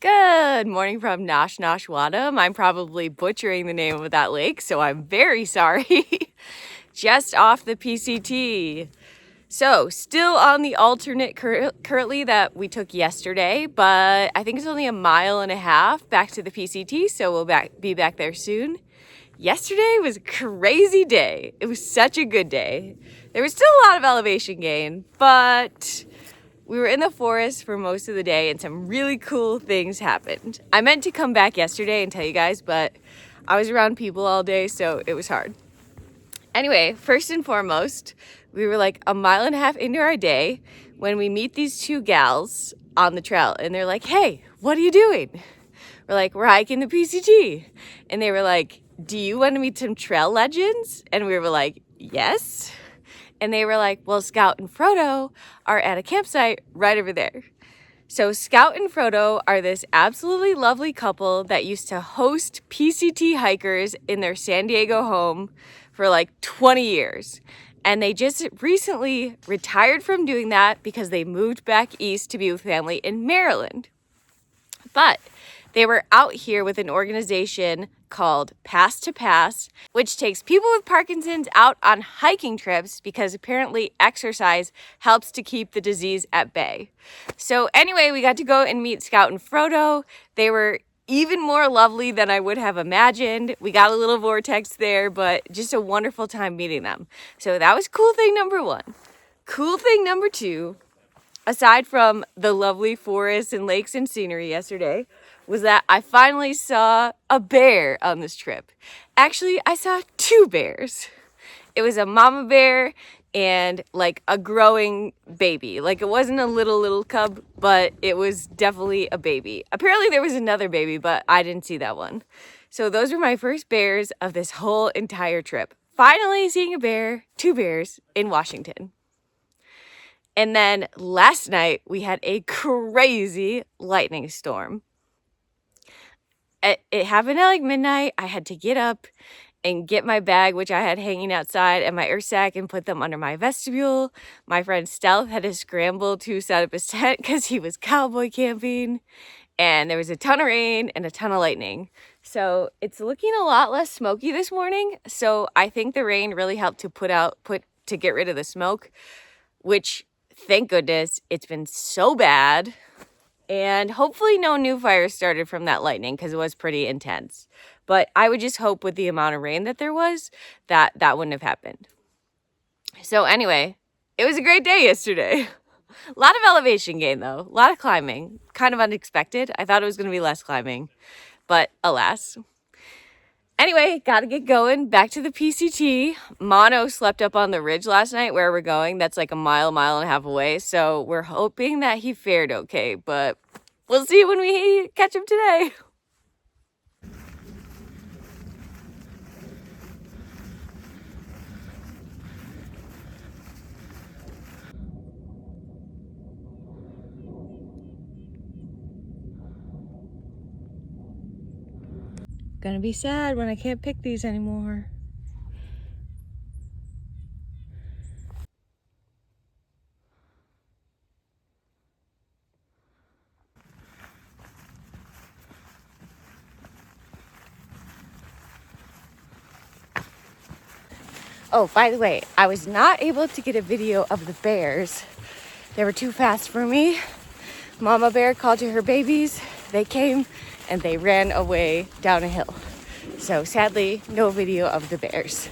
Good morning from Nosh Nosh Wadham. I'm probably butchering the name of that lake, so I'm very sorry. Just off the PCT. So, still on the alternate currently that we took yesterday, but I think it's only a mile and a half back to the PCT, so we'll be back there soon. Yesterday was a crazy day. It was such a good day. There was still a lot of elevation gain, but we were in the forest for most of the day and some really cool things happened. I meant to come back yesterday and tell you guys, but I was around people all day, so it was hard. Anyway, first and foremost, we were like a mile and a half into our day when we meet these two gals on the trail, and they're like, "Hey, what are you doing?" We're like, "We're hiking the PCT." And they were like, "Do you want to meet some trail legends?" And we were like, "Yes." And they were like, "Well, Scout and Frodo are at a campsite right over there." So Scout and Frodo are this absolutely lovely couple that used to host PCT hikers in their San Diego home for like 20 years. And they just recently retired from doing that because they moved back east to be with family in Maryland. But they were out here with an organization called Pass to Pass, which takes people with Parkinson's out on hiking trips because apparently exercise helps to keep the disease at bay. So anyway, we got to go and meet Scout and Frodo. They were even more lovely than I would have imagined. We got a little vortex there, but just a wonderful time meeting them. So that was cool thing number one. Cool thing number two, aside from the lovely forests and lakes and scenery yesterday, was that I finally saw a bear on this trip. Actually, I saw two bears. It was a mama bear and like a growing baby. Like it wasn't a little cub, but it was definitely a baby. Apparently there was another baby, but I didn't see that one. So those were my first bears of this whole entire trip. Finally seeing a bear, two bears in Washington. And then last night we had a crazy lightning storm. It happened at like midnight. I had to get up and get my bag, which I had hanging outside, and my earth sack and put them under my vestibule. My friend Stealth had to scramble to set up his tent because he was cowboy camping. And there was a ton of rain and a ton of lightning. So it's looking a lot less smoky this morning. So I think the rain really helped to get rid of the smoke, which thank goodness it's been so bad. And hopefully no new fires started from that lightning because it was pretty intense. But I would just hope with the amount of rain that there was that wouldn't have happened. So anyway, it was a great day yesterday. A lot of elevation gain though, a lot of climbing, kind of unexpected. I thought it was going to be less climbing, but alas. Anyway, gotta get going. Back to the PCT. Mono slept up on the ridge last night where we're going. That's like a mile and a half away. So we're hoping that he fared okay, but we'll see when we catch him today. Gonna be sad when I can't pick these anymore. Oh, by the way, I was not able to get a video of the bears. They were too fast for me. Mama bear called to her babies. They came and they ran away down a hill. So sadly, no video of the bears.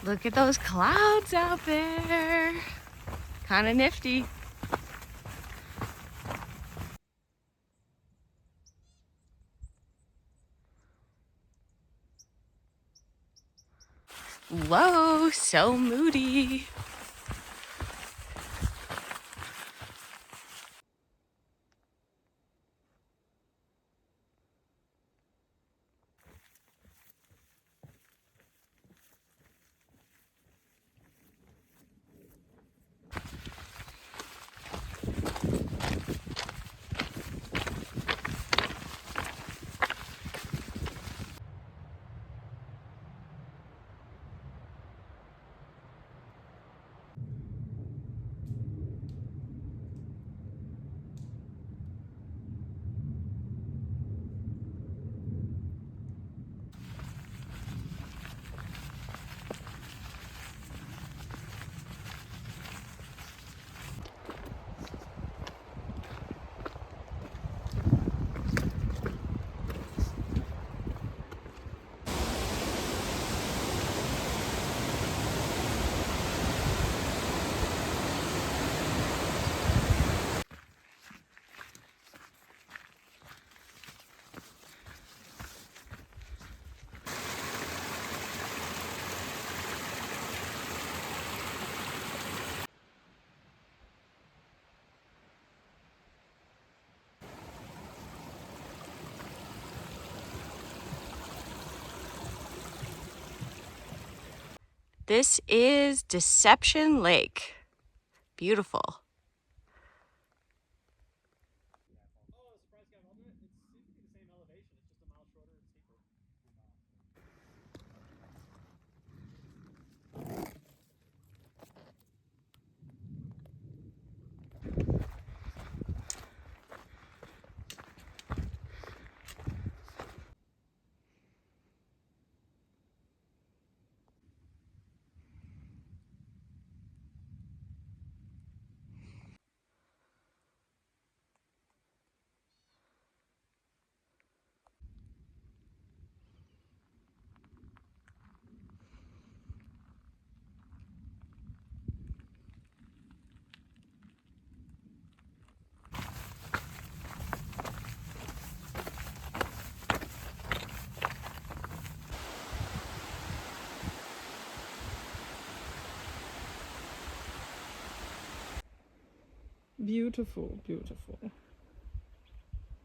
Look at those clouds out there. Kind of nifty. Whoa, so moody. This is Deception Lake. Beautiful. Beautiful, beautiful.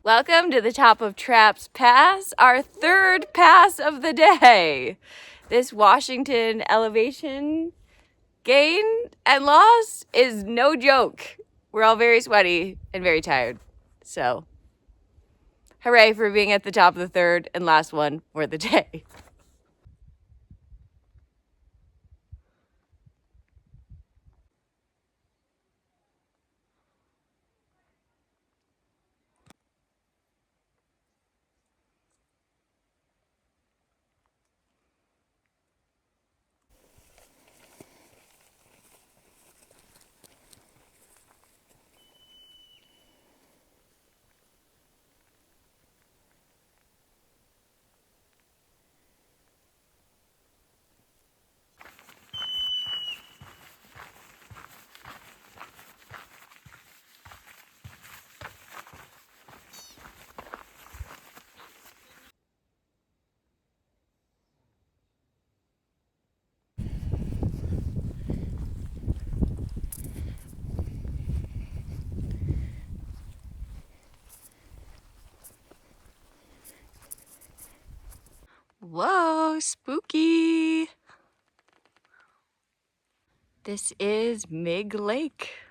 Welcome to the top of Traps Pass, our third pass of the day. This Washington elevation gain and loss is no joke. We're all very sweaty and very tired. So, hooray for being at the top of the third and last one for the day. Whoa, spooky. This is Mig Lake.